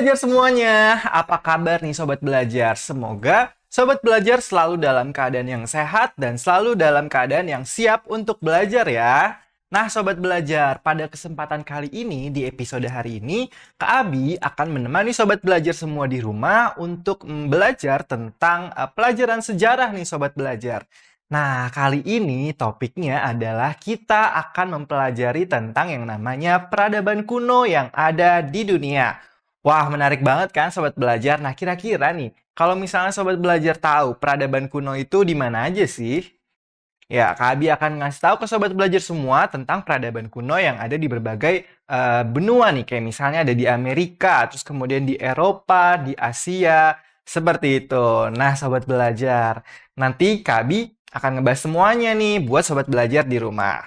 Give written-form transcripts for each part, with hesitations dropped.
belajar semuanya, apa kabar nih Sobat Belajar? Semoga Sobat Belajar selalu dalam keadaan yang sehat dan selalu dalam keadaan yang siap untuk belajar ya. Nah Sobat Belajar, pada kesempatan kali ini, di episode hari ini, Kak Abi akan menemani Sobat Belajar semua di rumah untuk belajar tentang pelajaran sejarah nih Sobat Belajar. Nah, kali ini topiknya adalah kita akan mempelajari tentang yang namanya peradaban kuno yang ada di dunia. Wah, menarik banget kan Sobat Belajar? Nah, kira-kira nih, kalau misalnya Sobat Belajar tahu peradaban kuno itu di mana aja sih? Ya, Kak Abi akan ngasih tahu ke Sobat Belajar semua tentang peradaban kuno yang ada di berbagai benua nih. Kayak misalnya ada di Amerika, terus kemudian di Eropa, di Asia, seperti itu. Nah, Sobat Belajar, nanti Kak Abi akan ngebahas semuanya nih buat Sobat Belajar di rumah.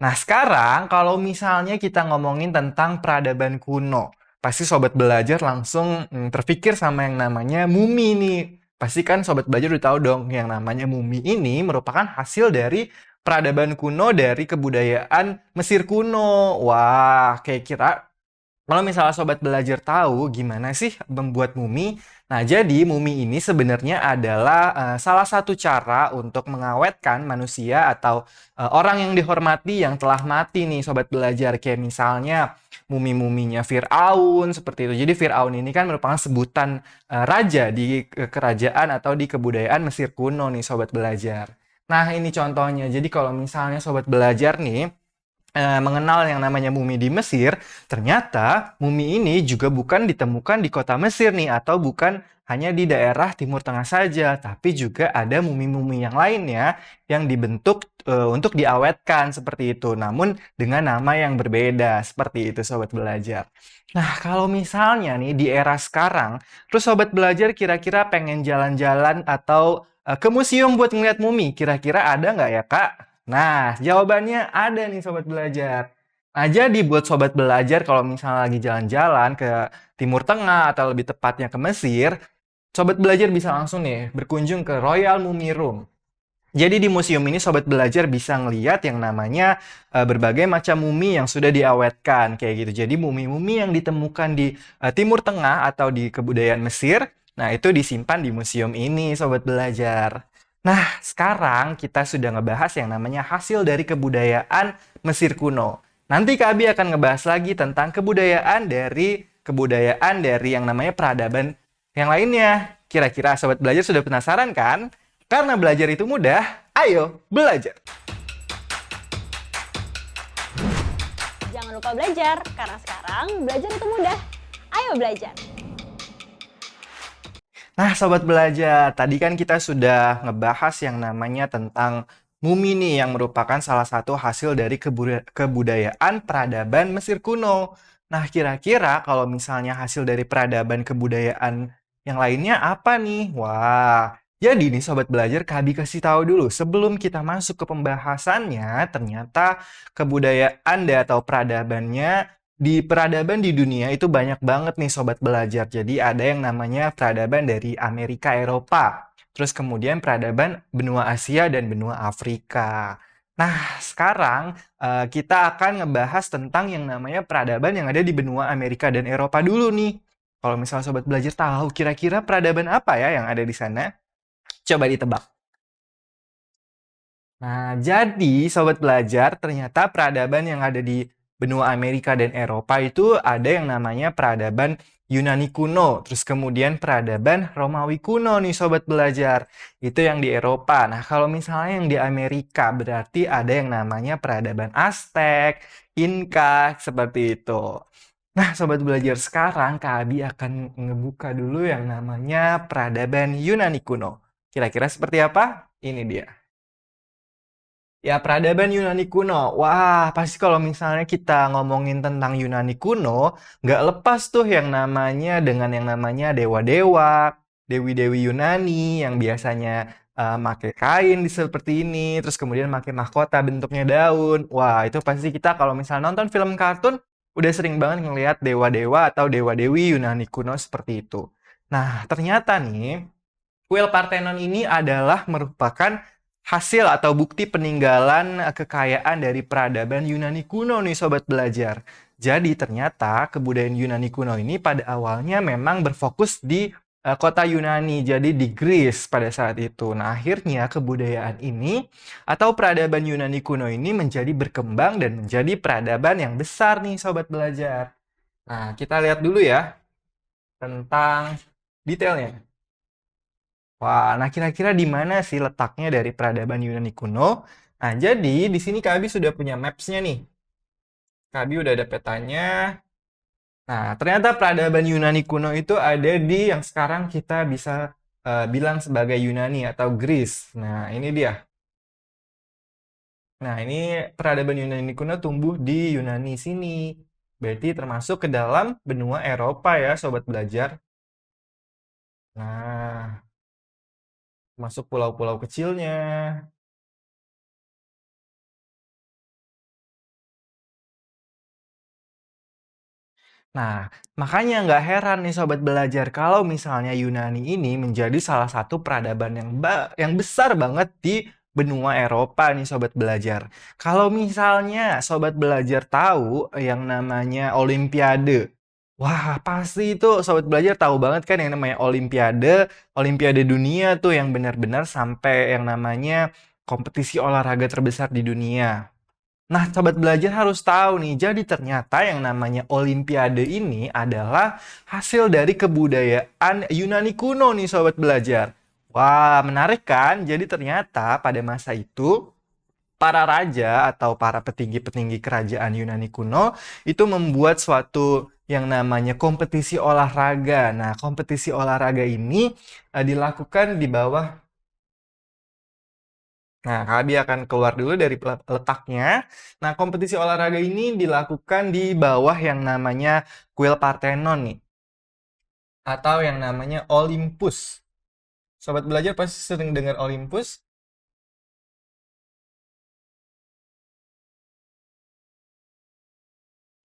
Nah, sekarang kalau misalnya kita ngomongin tentang peradaban kuno, pasti Sobat Belajar langsung terpikir sama yang namanya mumi nih. Pasti kan Sobat Belajar udah tahu dong yang namanya mumi ini merupakan hasil dari peradaban kuno dari kebudayaan Mesir kuno. Wah, kayak kira kalau misalnya Sobat Belajar tahu gimana sih membuat mumi, nah jadi mumi ini sebenarnya adalah salah satu cara untuk mengawetkan manusia atau orang yang dihormati yang telah mati nih Sobat Belajar. Kayak misalnya mumi-muminya Fir'aun seperti itu. Jadi Fir'aun ini kan merupakan sebutan raja di kerajaan atau di kebudayaan Mesir kuno nih Sobat Belajar. Nah ini contohnya. Jadi kalau misalnya Sobat Belajar nih mengenal yang namanya mumi di Mesir, ternyata mumi ini juga bukan ditemukan di kota Mesir nih, atau bukan hanya di daerah Timur Tengah saja, tapi juga ada mumi-mumi yang lainnya yang dibentuk untuk diawetkan seperti itu, namun dengan nama yang berbeda, seperti itu Sobat Belajar. Nah, kalau misalnya nih di era sekarang, terus Sobat Belajar kira-kira pengen jalan-jalan atau ke museum buat ngeliat mumi, kira-kira ada nggak ya Kak? Nah, jawabannya ada nih Sobat Belajar. Nah, jadi buat Sobat Belajar kalau misalnya lagi jalan-jalan ke Timur Tengah atau lebih tepatnya ke Mesir, Sobat Belajar bisa langsung nih berkunjung ke Royal Mummy Room. Jadi di museum ini Sobat Belajar bisa ngeliat yang namanya berbagai macam mumi yang sudah diawetkan kayak gitu. Jadi mumi-mumi yang ditemukan di Timur Tengah atau di kebudayaan Mesir, nah itu disimpan di museum ini Sobat Belajar. Nah, sekarang kita sudah ngebahas yang namanya hasil dari kebudayaan Mesir kuno. Nanti Kak Abi akan ngebahas lagi tentang kebudayaan dari yang namanya peradaban yang lainnya. Kira-kira Sobat Belajar sudah penasaran kan? Karena belajar itu mudah, ayo belajar! Jangan lupa belajar, karena sekarang belajar itu mudah. Ayo belajar! Nah, Sobat Belajar, tadi kan kita sudah ngebahas yang namanya tentang mumi nih, yang merupakan salah satu hasil dari kebudayaan peradaban Mesir kuno. Nah, kira-kira kalau misalnya hasil dari peradaban kebudayaan yang lainnya apa nih? Wah, jadi nih Sobat Belajar, Kak Abi kasih tahu dulu. Sebelum kita masuk ke pembahasannya, ternyata kebudayaan atau peradabannya di peradaban di dunia itu banyak banget nih Sobat Belajar. Jadi ada yang namanya peradaban dari Amerika Eropa. Terus kemudian peradaban benua Asia dan benua Afrika. Nah, sekarang kita akan ngebahas tentang yang namanya peradaban yang ada di benua Amerika dan Eropa dulu nih. Kalau misalnya Sobat Belajar tahu kira-kira peradaban apa ya yang ada di sana? Coba ditebak. Nah, jadi Sobat Belajar, ternyata peradaban yang ada di benua Amerika dan Eropa itu ada yang namanya peradaban Yunani kuno, terus kemudian peradaban Romawi kuno nih Sobat Belajar. Itu yang di Eropa. Nah, kalau misalnya yang di Amerika berarti ada yang namanya peradaban Aztec, Inka, seperti itu. Nah, Sobat Belajar, sekarang Kak Abi akan ngebuka dulu yang namanya peradaban Yunani kuno. Kira-kira seperti apa? Ini dia. Ya, peradaban Yunani kuno. Wah, pasti kalau misalnya kita ngomongin tentang Yunani kuno, nggak lepas tuh yang namanya dengan yang namanya dewa-dewa, dewi-dewi Yunani yang biasanya pakai kain seperti ini, terus kemudian pakai mahkota bentuknya daun. Wah, itu pasti kita kalau misalnya nonton film kartun, udah sering banget ngelihat dewa-dewa atau dewa-dewi Yunani kuno seperti itu. Nah, ternyata nih, kuil Parthenon ini adalah merupakan hasil atau bukti peninggalan kekayaan dari peradaban Yunani kuno nih Sobat Belajar. Jadi ternyata kebudayaan Yunani kuno ini pada awalnya memang berfokus di kota Yunani, jadi di Greece pada saat itu. Nah, akhirnya kebudayaan ini atau peradaban Yunani kuno ini menjadi berkembang dan menjadi peradaban yang besar nih Sobat Belajar. Nah, kita lihat dulu ya tentang detailnya. Wah, nah kira-kira di mana sih letaknya dari peradaban Yunani kuno? Nah, jadi di sini Kak Abi sudah punya maps-nya nih. Kak Abi udah ada petanya. Nah, ternyata peradaban Yunani kuno itu ada di yang sekarang kita bisa bilang sebagai Yunani atau Greece. Nah, ini dia. Nah, ini peradaban Yunani kuno tumbuh di Yunani sini. Berarti termasuk ke dalam benua Eropa ya, Sobat Belajar. Nah, masuk pulau-pulau kecilnya. Nah, makanya nggak heran nih Sobat Belajar kalau misalnya Yunani ini menjadi salah satu peradaban yang besar banget di benua Eropa nih Sobat Belajar. Kalau misalnya Sobat Belajar tahu yang namanya Olimpiade, wah pasti itu Sobat Belajar tahu banget kan yang namanya Olimpiade, Olimpiade dunia tuh yang benar-benar sampai yang namanya kompetisi olahraga terbesar di dunia. Nah, Sobat Belajar harus tahu nih, jadi ternyata yang namanya Olimpiade ini adalah hasil dari kebudayaan Yunani kuno nih Sobat Belajar. Wah, menarik kan? Jadi ternyata pada masa itu, para raja atau para petinggi-petinggi kerajaan Yunani kuno itu membuat suatu yang namanya kompetisi olahraga. Nah, kompetisi olahraga ini dilakukan di bawah. Nah, Kabi akan keluar dulu dari letaknya. Nah, kompetisi olahraga ini dilakukan di bawah yang namanya kuil Parthenon nih. Atau yang namanya Olympus. Sobat Belajar pasti sering dengar Olympus.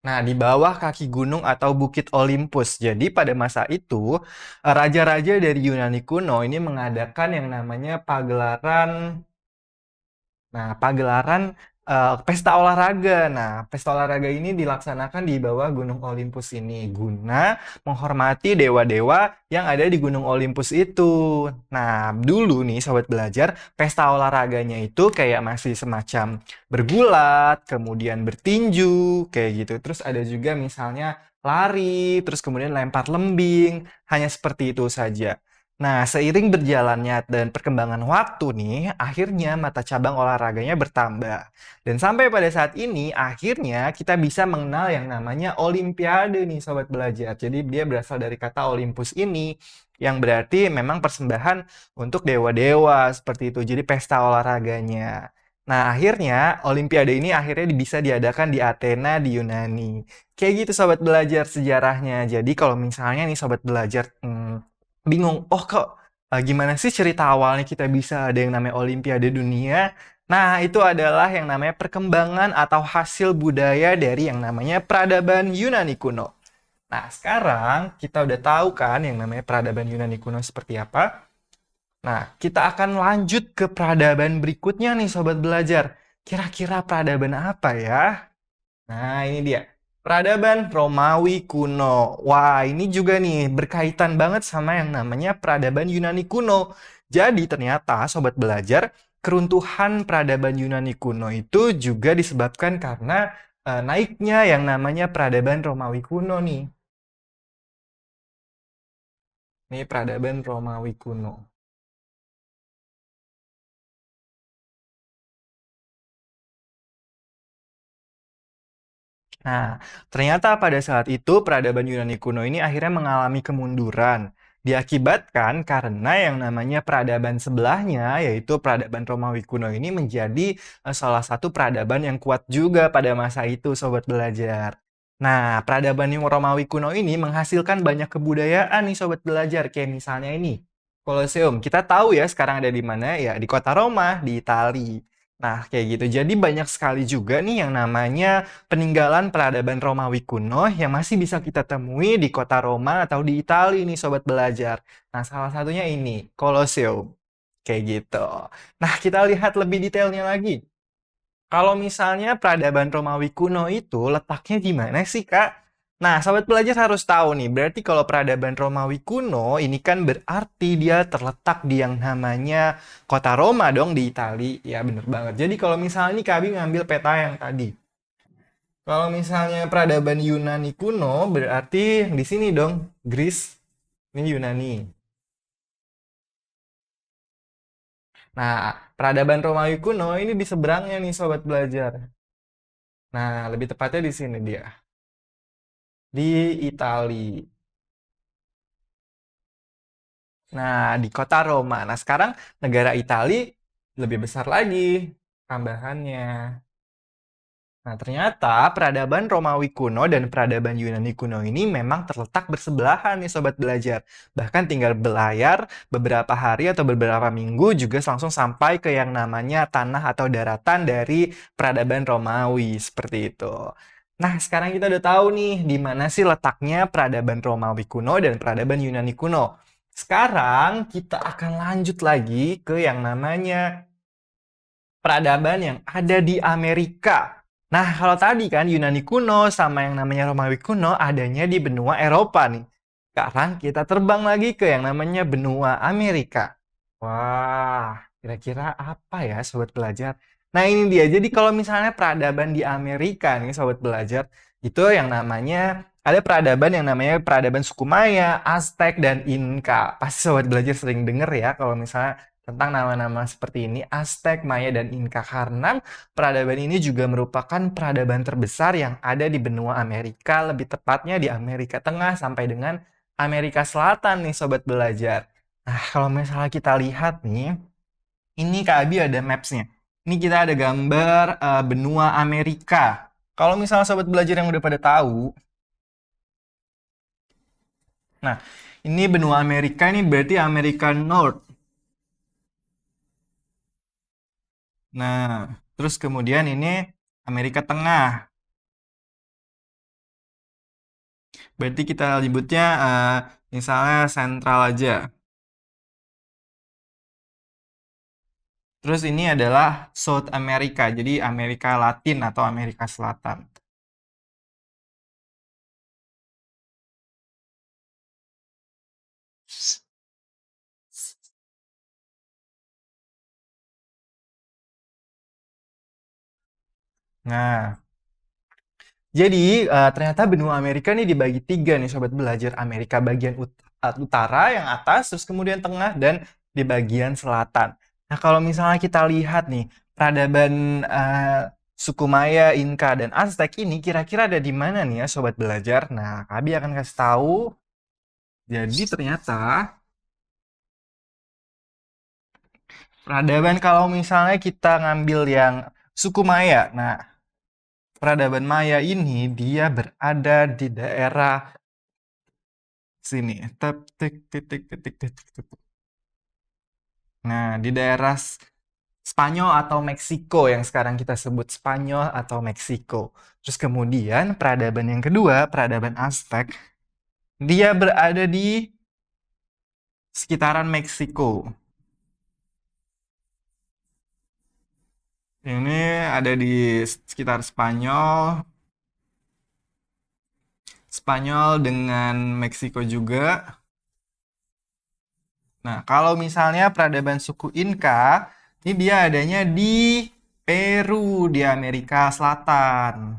Nah, di bawah kaki gunung atau Bukit Olympus. Jadi pada masa itu, raja-raja dari Yunani kuno ini mengadakan yang namanya pagelaran pesta olahraga. Nah, pesta olahraga ini dilaksanakan di bawah Gunung Olympus ini guna menghormati dewa-dewa yang ada di Gunung Olympus itu. Nah, dulu nih Sobat Belajar, pesta olahraganya itu kayak masih semacam bergulat, kemudian bertinju, kayak gitu. Terus ada juga misalnya lari, terus kemudian lempar lembing, hanya seperti itu saja. Nah, seiring berjalannya dan perkembangan waktu nih, akhirnya mata cabang olahraganya bertambah. Dan sampai pada saat ini, akhirnya kita bisa mengenal yang namanya Olimpiade nih, Sobat Belajar. Jadi dia berasal dari kata Olympus ini, yang berarti memang persembahan untuk dewa-dewa, seperti itu. Jadi pesta olahraganya. Nah, akhirnya Olimpiade ini akhirnya bisa diadakan di Athena, di Yunani. Kayak gitu, Sobat Belajar, sejarahnya. Jadi kalau misalnya nih Sobat Belajar, bingung, oh kok gimana sih cerita awalnya kita bisa ada yang namanya Olimpiade Dunia? Nah, itu adalah yang namanya perkembangan atau hasil budaya dari yang namanya peradaban Yunani kuno. Nah, sekarang kita udah tahu kan yang namanya peradaban Yunani kuno seperti apa. Nah, kita akan lanjut ke peradaban berikutnya nih Sobat Belajar. Kira-kira peradaban apa ya? Nah, ini dia. Peradaban Romawi kuno. Wah, ini juga nih berkaitan banget sama yang namanya peradaban Yunani kuno. Jadi ternyata Sobat Belajar, keruntuhan peradaban Yunani kuno itu juga disebabkan karena naiknya yang namanya peradaban Romawi kuno nih. Ini peradaban Romawi kuno. Nah, ternyata pada saat itu peradaban Yunani kuno ini akhirnya mengalami kemunduran. Diakibatkan karena yang namanya peradaban sebelahnya, yaitu peradaban Romawi kuno ini menjadi salah satu peradaban yang kuat juga pada masa itu, Sobat Belajar. Nah, peradaban yang Romawi kuno ini menghasilkan banyak kebudayaan nih, Sobat Belajar. Kayak misalnya ini, Colosseum. Kita tahu ya sekarang ada di mana? Ya, di kota Roma, di Italia. Nah, kayak gitu. Jadi banyak sekali juga nih yang namanya peninggalan peradaban Romawi kuno yang masih bisa kita temui di kota Roma atau di Italia nih Sobat Belajar. Nah, salah satunya ini, Colosseum. Kayak gitu. Nah, kita lihat lebih detailnya lagi. Kalau misalnya peradaban Romawi kuno itu letaknya di mana sih, Kak? Nah, sobat pelajar harus tahu nih, berarti kalau peradaban Romawi kuno ini kan berarti dia terletak di yang namanya kota Roma dong di Italia. Ya, bener banget. Jadi kalau misalnya nih kami ngambil peta yang tadi. Kalau misalnya peradaban Yunani kuno berarti di sini dong, Greece. Ini Yunani. Nah, peradaban Romawi kuno ini di seberangnya nih sobat belajar. Nah, lebih tepatnya di sini dia, di Italia. Nah, di kota Roma. Nah, sekarang negara Italia lebih besar lagi tambahannya. Nah, ternyata peradaban Romawi kuno dan peradaban Yunani kuno ini memang terletak bersebelahan nih sobat belajar. Bahkan tinggal berlayar beberapa hari atau beberapa minggu juga langsung sampai ke yang namanya tanah atau daratan dari peradaban Romawi seperti itu. Nah, sekarang kita udah tahu nih di mana sih letaknya peradaban Romawi kuno dan peradaban Yunani kuno. Sekarang kita akan lanjut lagi ke yang namanya peradaban yang ada di Amerika. Nah, kalau tadi kan Yunani kuno sama yang namanya Romawi kuno adanya di benua Eropa nih. Sekarang kita terbang lagi ke yang namanya benua Amerika. Wah, kira-kira apa ya sobat belajar? Nah, ini dia. Jadi kalau misalnya peradaban di Amerika nih sobat belajar, itu yang namanya ada peradaban yang namanya peradaban suku Maya, Aztec, dan Inca. Pasti sobat belajar sering denger ya kalau misalnya tentang nama-nama seperti ini, Aztec, Maya, dan Inca. Karena peradaban ini juga merupakan peradaban terbesar yang ada di benua Amerika, lebih tepatnya di Amerika Tengah sampai dengan Amerika Selatan nih Sobat Belajar. Nah, kalau misalnya kita lihat nih, ini Kak Abi ada maps-nya. Ini kita ada gambar benua Amerika. Kalau misalnya Sobat Belajar yang udah pada tahu, nah ini benua Amerika ini berarti Amerika North. Nah, terus kemudian ini Amerika Tengah. Berarti kita nyebutnya misalnya sentral aja. Terus ini adalah South America, jadi Amerika Latin atau Amerika Selatan. Nah, jadi ternyata benua Amerika nih dibagi tiga nih sobat belajar. Amerika bagian utara yang atas, terus kemudian tengah dan di bagian selatan. Nah kalau misalnya kita lihat nih peradaban suku Maya, Inca, dan Aztec ini kira-kira ada di mana nih ya sobat belajar? Nah Kabi akan kasih tahu. Jadi ternyata peradaban kalau misalnya kita ngambil yang suku Maya. Nah peradaban Maya ini dia berada di daerah sini. Tep, tik, titik, titik, titik, titik. Nah, di daerah Spanyol atau Meksiko yang sekarang kita sebut Spanyol atau Meksiko. Terus kemudian peradaban yang kedua, peradaban Aztec, dia berada di sekitaran Meksiko. Ini ada di sekitar Spanyol, Spanyol dengan Meksiko juga. Nah, kalau misalnya peradaban suku Inca, ini dia adanya di Peru, di Amerika Selatan.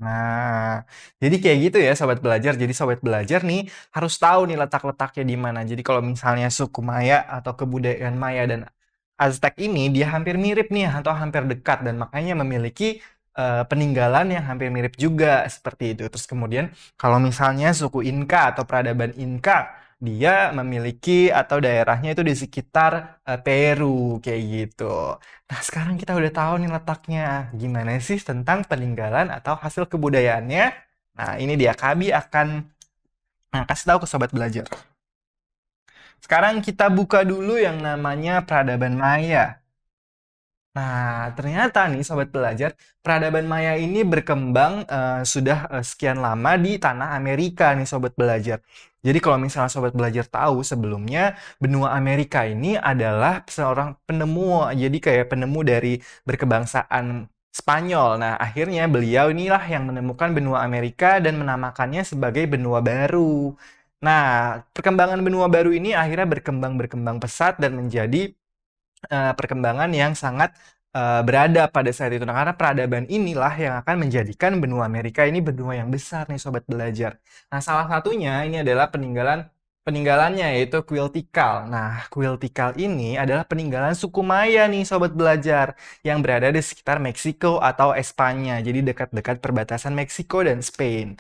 Nah, jadi kayak gitu ya sobat belajar. Jadi sobat belajar nih harus tahu nih letak-letaknya di mana. Jadi kalau misalnya suku Maya atau kebudayaan Maya dan Aztec ini dia hampir mirip nih atau hampir dekat dan makanya memiliki peninggalan yang hampir mirip juga seperti itu. Terus kemudian kalau misalnya suku Inca atau peradaban Inca dia memiliki atau daerahnya itu di sekitar Peru kayak gitu. Nah, sekarang kita udah tahu nih letaknya. Gimana sih tentang peninggalan atau hasil kebudayaannya? Nah, ini dia. Kabi akan kasih tahu ke sobat belajar. Sekarang kita buka dulu yang namanya peradaban Maya. Nah, ternyata nih Sobat Belajar, peradaban Maya ini berkembang sudah sekian lama di tanah Amerika nih Sobat Belajar. Jadi kalau misalnya Sobat Belajar tahu sebelumnya benua Amerika ini adalah seorang penemu, jadi kayak penemu dari berkebangsaan Spanyol. Nah, akhirnya beliau inilah yang menemukan benua Amerika dan menamakannya sebagai benua baru. Nah, perkembangan benua baru ini akhirnya berkembang pesat dan menjadi perkembangan yang sangat beradab pada saat itu. Nah, karena peradaban inilah yang akan menjadikan benua Amerika ini benua yang besar nih Sobat Belajar. Nah, salah satunya ini adalah peninggalannya yaitu kuil Tikal. Nah, kuil Tikal ini adalah peninggalan suku Maya nih Sobat Belajar yang berada di sekitar Meksiko atau Espanya. Jadi dekat-dekat perbatasan Meksiko dan Spain.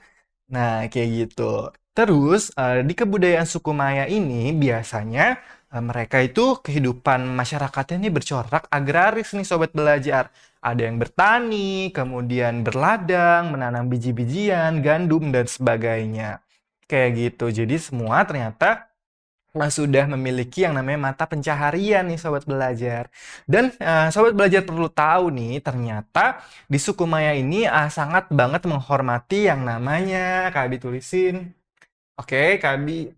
Nah, kayak gitu. Terus, di kebudayaan suku Maya ini biasanya mereka itu kehidupan masyarakatnya ini bercorak agraris nih Sobat Belajar. Ada yang bertani, kemudian berladang, menanam biji-bijian, gandum, dan sebagainya. Kayak gitu. Jadi semua ternyata sudah memiliki yang namanya mata pencaharian nih Sobat Belajar. Dan Sobat Belajar perlu tahu nih, ternyata di suku Maya ini sangat banget menghormati yang namanya, Kak Abi tulisin. Oke, Kak Abi,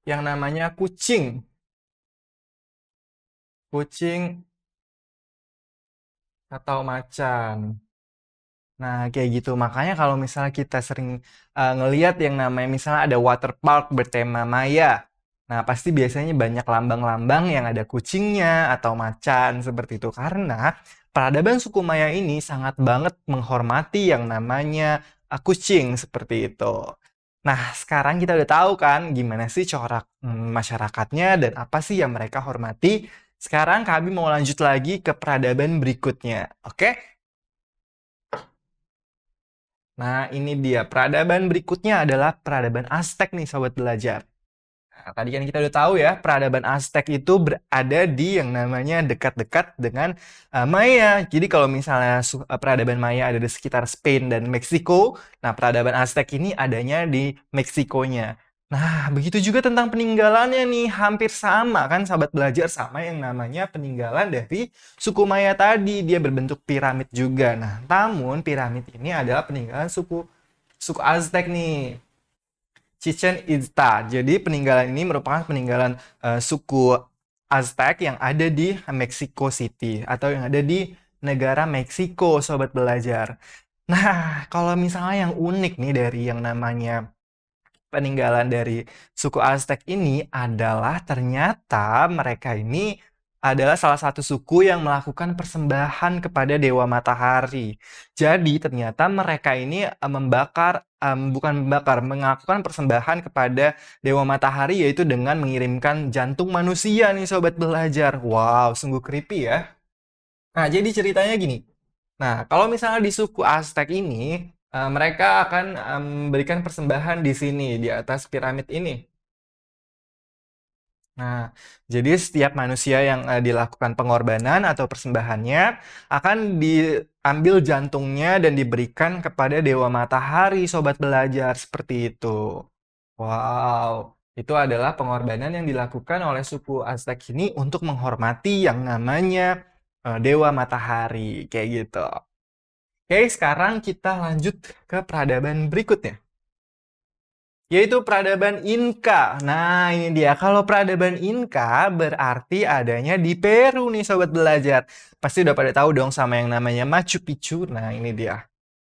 yang namanya kucing. Kucing atau macan. Nah, kayak gitu. Makanya kalau misalnya kita sering ngeliat yang namanya misalnya ada water park bertema Maya. Nah, pasti biasanya banyak lambang-lambang yang ada kucingnya atau macan seperti itu. Karena peradaban suku Maya ini sangat banget menghormati yang namanya kucing seperti itu. Nah, sekarang kita udah tahu kan gimana sih corak masyarakatnya dan apa sih yang mereka hormati. Sekarang kami mau lanjut lagi ke peradaban berikutnya. Oke? Nah, ini dia. Peradaban berikutnya adalah peradaban Aztec nih, Sobat Belajar. Nah, tadi kan kita udah tahu ya, peradaban Aztec itu berada di yang namanya dekat-dekat dengan Maya. Jadi kalau misalnya peradaban Maya ada di sekitar Spain dan Meksiko, nah peradaban Aztec ini adanya di Meksikonya. Nah, begitu juga tentang peninggalannya nih, hampir sama kan sahabat belajar sama yang namanya peninggalan dari suku Maya tadi. Dia berbentuk piramid juga. Nah, namun piramid ini adalah peninggalan suku suku Aztec nih. Chichen Itza. Jadi peninggalan ini merupakan peninggalan suku Aztec yang ada di Mexico City atau yang ada di negara Meksiko, sobat belajar. Nah, kalau misalnya yang unik nih dari yang namanya peninggalan dari suku Aztec ini adalah ternyata mereka ini adalah salah satu suku yang melakukan persembahan kepada Dewa Matahari. Jadi ternyata mereka ini bukan membakar, melakukan persembahan kepada Dewa Matahari yaitu dengan mengirimkan jantung manusia nih Sobat Belajar. Wow, sungguh creepy ya. Nah, jadi ceritanya gini. Nah, kalau misalnya di suku Aztec ini, mereka akan memberikan persembahan di sini, di atas piramid ini. Nah, jadi setiap manusia yang dilakukan pengorbanan atau persembahannya akan diambil jantungnya dan diberikan kepada Dewa Matahari, Sobat Belajar, seperti itu. Wow, itu adalah pengorbanan yang dilakukan oleh suku Aztec ini untuk menghormati yang namanya Dewa Matahari, kayak gitu. Oke, sekarang kita lanjut ke peradaban berikutnya, yaitu peradaban Inka. Nah, ini dia. Kalau peradaban Inka berarti adanya di Peru nih, Sobat Belajar. Pasti udah pada tahu dong sama yang namanya Machu Picchu. Nah, ini dia.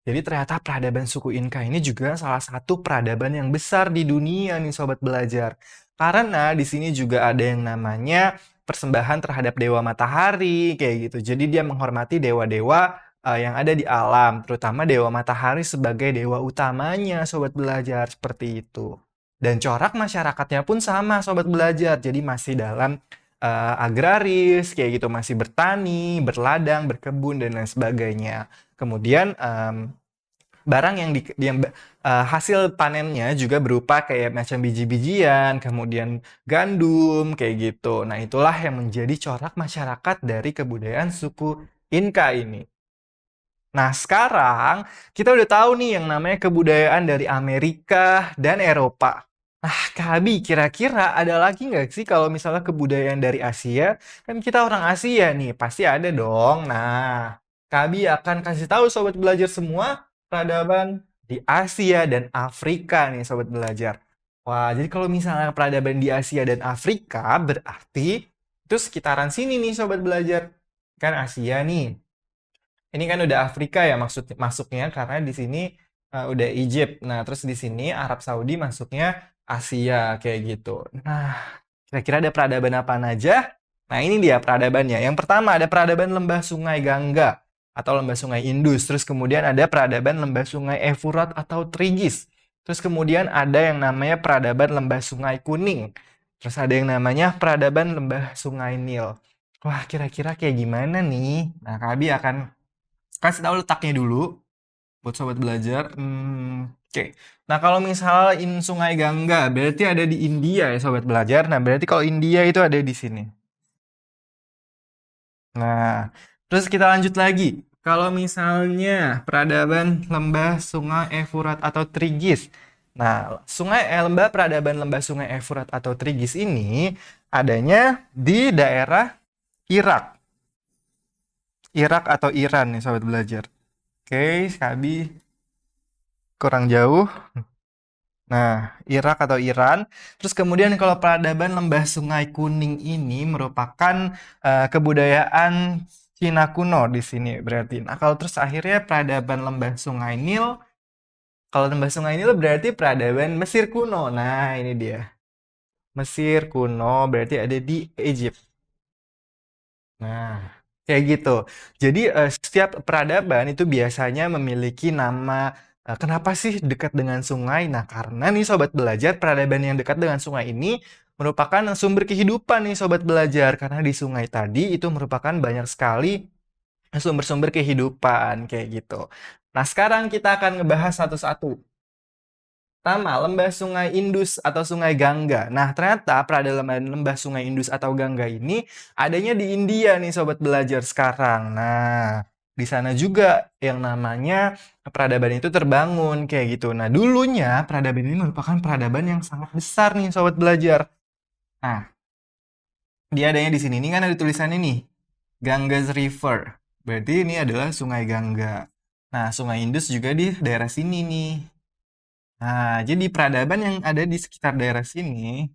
Jadi ternyata peradaban suku Inka ini juga salah satu peradaban yang besar di dunia nih Sobat Belajar. Karena di sini juga ada yang namanya persembahan terhadap Dewa Matahari, kayak gitu. Jadi dia menghormati dewa-dewa yang ada di alam, terutama Dewa Matahari sebagai dewa utamanya Sobat Belajar, seperti itu. Dan corak masyarakatnya pun sama Sobat Belajar, jadi masih dalam agraris, kayak gitu, masih bertani, berladang, berkebun, dan lain sebagainya. Kemudian barang hasil panennya juga berupa kayak macam biji-bijian, kemudian gandum, kayak gitu. Nah, itulah yang menjadi corak masyarakat dari kebudayaan suku Inka ini. Nah, sekarang kita udah tahu nih yang namanya kebudayaan dari Amerika dan Eropa. Nah, Kak Abi, kira-kira ada lagi nggak sih kalau misalnya kebudayaan dari Asia? Kan kita orang Asia nih, pasti ada dong. Nah, Kak Abi akan kasih tahu sobat belajar semua peradaban di Asia dan Afrika nih sobat belajar. Wah, jadi kalau misalnya peradaban di Asia dan Afrika berarti itu sekitaran sini nih sobat belajar. Kan Asia nih. Ini kan udah Afrika ya masuknya karena di sini udah Egypt. Nah, terus di sini Arab Saudi masuknya Asia kayak gitu. Nah, kira-kira ada peradaban apa aja? Nah, ini dia peradabannya. Yang pertama ada peradaban lembah sungai Gangga atau lembah sungai Indus. Terus kemudian ada peradaban lembah sungai Efrat atau Tigris. Terus kemudian ada yang namanya peradaban lembah sungai Kuning. Terus ada yang namanya peradaban lembah sungai Nil. Wah, kira-kira kayak gimana nih? Nah, Kabi akan kasih tahu letaknya dulu buat sobat belajar. Oke. Nah, kalau misal Sungai Gangga berarti ada di India ya sobat belajar. Nah, berarti kalau India itu ada di sini. Nah, terus kita lanjut lagi. Kalau misalnya peradaban lembah Sungai Efrat atau Tigris. Nah, lembah peradaban lembah Sungai Efrat atau Tigris ini adanya di daerah Irak. Irak atau Iran nih sobat belajar. Oke, Kabi kurang jauh. Nah, Irak atau Iran. Terus kemudian kalau peradaban lembah Sungai Kuning ini merupakan kebudayaan Cina kuno di sini berarti. Nah, kalau terus akhirnya peradaban lembah Sungai Nil. Kalau lembah Sungai Nil berarti peradaban Mesir kuno. Nah, ini dia. Mesir kuno berarti ada di Egypt. Nah, kayak gitu. Jadi setiap peradaban itu biasanya memiliki nama. Kenapa sih dekat dengan sungai? Nah, karena nih sobat belajar, peradaban yang dekat dengan sungai ini merupakan sumber kehidupan nih sobat belajar. Karena di sungai tadi itu merupakan banyak sekali sumber-sumber kehidupan kayak gitu. Nah, sekarang kita akan ngebahas satu-satu. Pertama, lembah sungai Indus atau sungai Gangga. Nah, ternyata peradaban lembah sungai Indus atau Gangga ini adanya di India nih sobat belajar sekarang. Nah, di sana juga yang namanya peradaban itu terbangun kayak gitu. Nah, dulunya peradaban ini merupakan peradaban yang sangat besar nih sobat belajar. Nah, dia adanya di sini. Ini kan ada tulisannya nih, Ganges River. Berarti ini adalah sungai Gangga. Nah, sungai Indus juga di daerah sini nih. Nah, jadi peradaban yang ada di sekitar daerah sini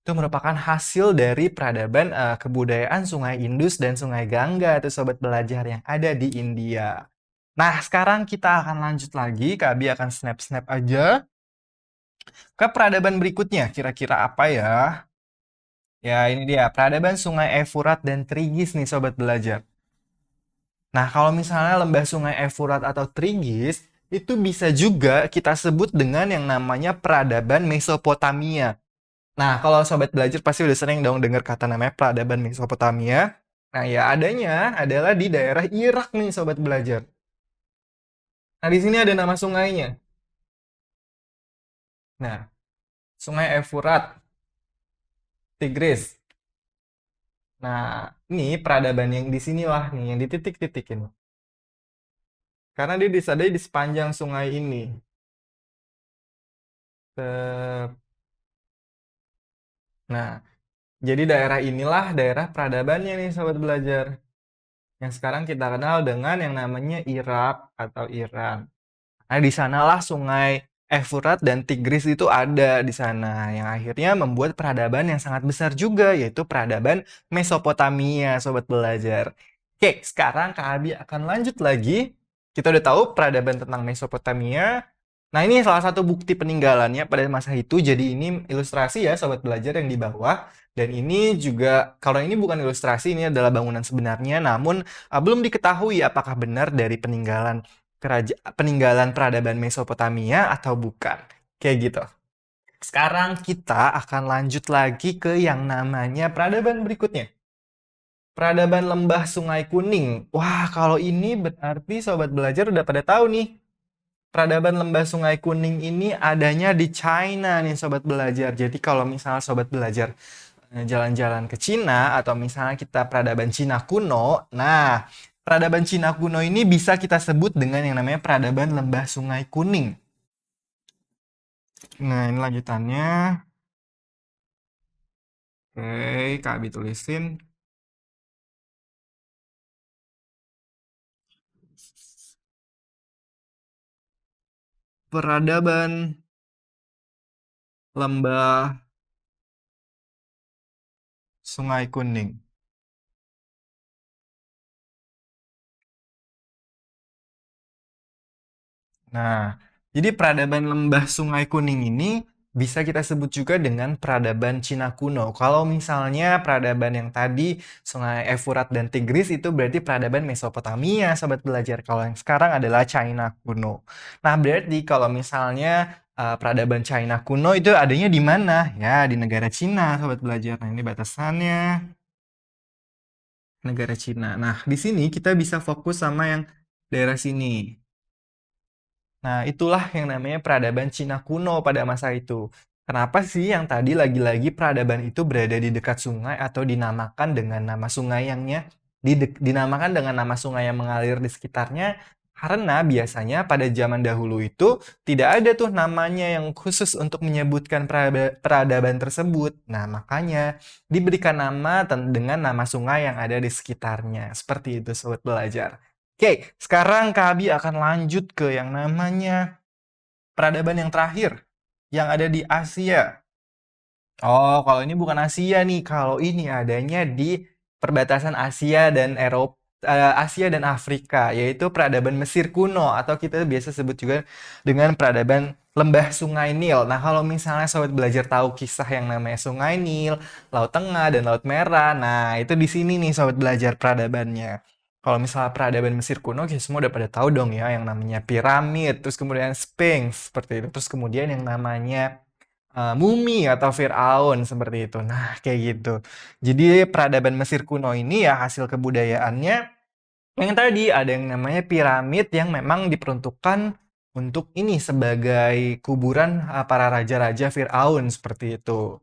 itu merupakan hasil dari peradaban kebudayaan Sungai Indus dan Sungai Gangga, itu sobat belajar yang ada di India. Nah, sekarang kita akan lanjut lagi. Kak Abi akan snap-snap aja ke peradaban berikutnya. Kira-kira apa ya? Ya, ini dia. Peradaban Sungai Efrat dan Tigris nih, sobat belajar. Nah, kalau misalnya lembah Sungai Efrat atau Tigris, itu bisa juga kita sebut dengan yang namanya peradaban Mesopotamia. Nah, kalau sobat belajar pasti udah sering dong dengar kata namanya peradaban Mesopotamia. Nah, ya adanya adalah di daerah Irak nih sobat belajar. Nah, di sini ada nama sungainya. Nah, Sungai Efrat, Tigris. Nah, ini peradaban yang di sinilah nih, yang di titik-titik ini. Karena dia ada di sepanjang sungai ini. Nah, jadi daerah inilah daerah peradabannya nih sobat belajar. Yang sekarang kita kenal dengan yang namanya Irak atau Iran. Nah, di sanalah sungai Efrat dan Tigris itu ada di sana yang akhirnya membuat peradaban yang sangat besar juga yaitu peradaban Mesopotamia, sobat belajar. Oke, sekarang Kak Abi akan lanjut lagi. Kita udah tahu peradaban tentang Mesopotamia. Nah, ini salah satu bukti peninggalannya pada masa itu. Jadi ini ilustrasi ya sobat belajar yang di bawah. Dan ini juga, kalau ini bukan ilustrasi, ini adalah bangunan sebenarnya. Namun belum diketahui apakah benar dari peninggalan peradaban Mesopotamia atau bukan. Kayak gitu. Sekarang kita akan lanjut lagi ke yang namanya peradaban berikutnya. Peradaban lembah Sungai Kuning. Wah, kalau ini berarti sobat belajar udah pada tahu nih. Peradaban lembah Sungai Kuning ini adanya di China nih sobat belajar. Jadi kalau misalnya sobat belajar jalan-jalan ke Cina atau misalnya kita peradaban Cina kuno, nah peradaban Cina kuno ini bisa kita sebut dengan yang namanya peradaban lembah Sungai Kuning. Nah, ini lanjutannya. Oke, Kak Abi tulisin. Peradaban lembah Sungai Kuning. Nah, jadi peradaban lembah Sungai Kuning ini bisa kita sebut juga dengan peradaban Cina kuno. Kalau misalnya peradaban yang tadi Sungai Efrat dan Tigris itu berarti peradaban Mesopotamia, sobat belajar. Kalau yang sekarang adalah China kuno. Nah, berarti kalau misalnya peradaban China kuno itu adanya di mana? Ya, di negara Cina, sobat belajar. Nah, ini batasannya negara Cina. Nah, di sini kita bisa fokus sama yang daerah sini. Nah, itulah yang namanya peradaban Cina kuno pada masa itu. Kenapa sih yang tadi lagi-lagi peradaban itu berada di dekat sungai atau dinamakan dengan nama sungai yangnya dinamakan dengan nama sungai yang mengalir di sekitarnya? Karena biasanya pada zaman dahulu itu tidak ada tuh namanya yang khusus untuk menyebutkan peradaban tersebut. Nah, makanya diberikan nama dengan nama sungai yang ada di sekitarnya. Seperti itu, sobat belajar. Oke, sekarang Kak Abi akan lanjut ke yang namanya peradaban yang terakhir, yang ada di Asia. Oh, kalau ini bukan Asia nih. Kalau ini adanya di perbatasan Asia dan Asia dan Afrika, yaitu peradaban Mesir kuno atau kita biasa sebut juga dengan peradaban Lembah Sungai Nil. Nah, kalau misalnya sobat belajar tahu kisah yang namanya Sungai Nil, Laut Tengah dan Laut Merah, nah itu di sini nih sobat belajar peradabannya. Kalau misalnya peradaban Mesir kuno, kita semua udah pada tahu dong ya, yang namanya piramid, terus kemudian Sphinx, seperti itu. Terus kemudian yang namanya mumi atau Firaun seperti itu. Nah, kayak gitu. Jadi peradaban Mesir kuno ini ya hasil kebudayaannya yang tadi ada yang namanya piramid yang memang diperuntukkan untuk ini sebagai kuburan para raja-raja Firaun seperti itu.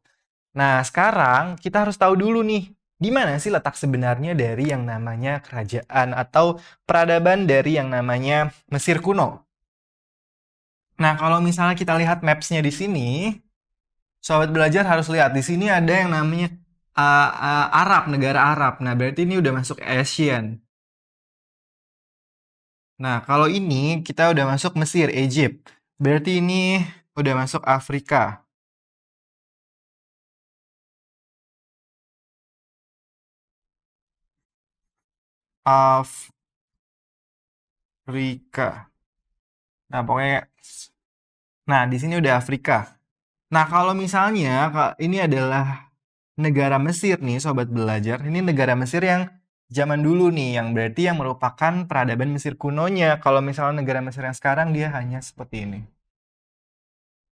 Nah, sekarang kita harus tahu dulu nih, di mana sih letak sebenarnya dari yang namanya kerajaan atau peradaban dari yang namanya Mesir kuno. Nah, kalau misalnya kita lihat maps-nya di sini, sobat belajar harus lihat di sini ada yang namanya Arab, negara Arab. Nah, berarti ini udah masuk Asian. Nah, kalau ini kita udah masuk Mesir, Egypt. Berarti ini udah masuk Afrika. Afrika. Nah, pokoknya nah, di sini udah Afrika. Nah, kalau misalnya ini adalah negara Mesir nih, sobat belajar. Ini negara Mesir yang zaman dulu nih, yang berarti yang merupakan peradaban Mesir kunonya. Kalau misalnya negara Mesir yang sekarang, dia hanya seperti ini.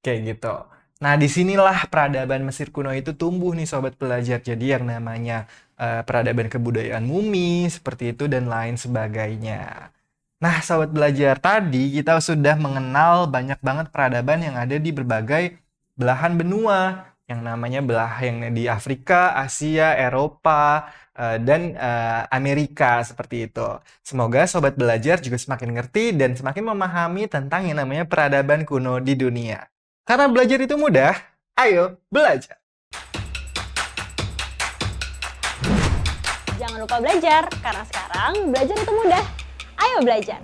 Kayak gitu. Nah, disinilah peradaban Mesir kuno itu tumbuh nih, sobat belajar. Jadi yang namanya peradaban kebudayaan mumi, seperti itu, dan lain sebagainya. Nah, sobat belajar, tadi kita sudah mengenal banyak banget peradaban yang ada di berbagai belahan benua. Yang namanya yang di Afrika, Asia, Eropa, dan Amerika, seperti itu. Semoga sobat belajar juga semakin ngerti dan semakin memahami tentang yang namanya peradaban kuno di dunia. Karena belajar itu mudah, ayo belajar! Jangan lupa belajar, karena sekarang belajar itu mudah. Ayo belajar!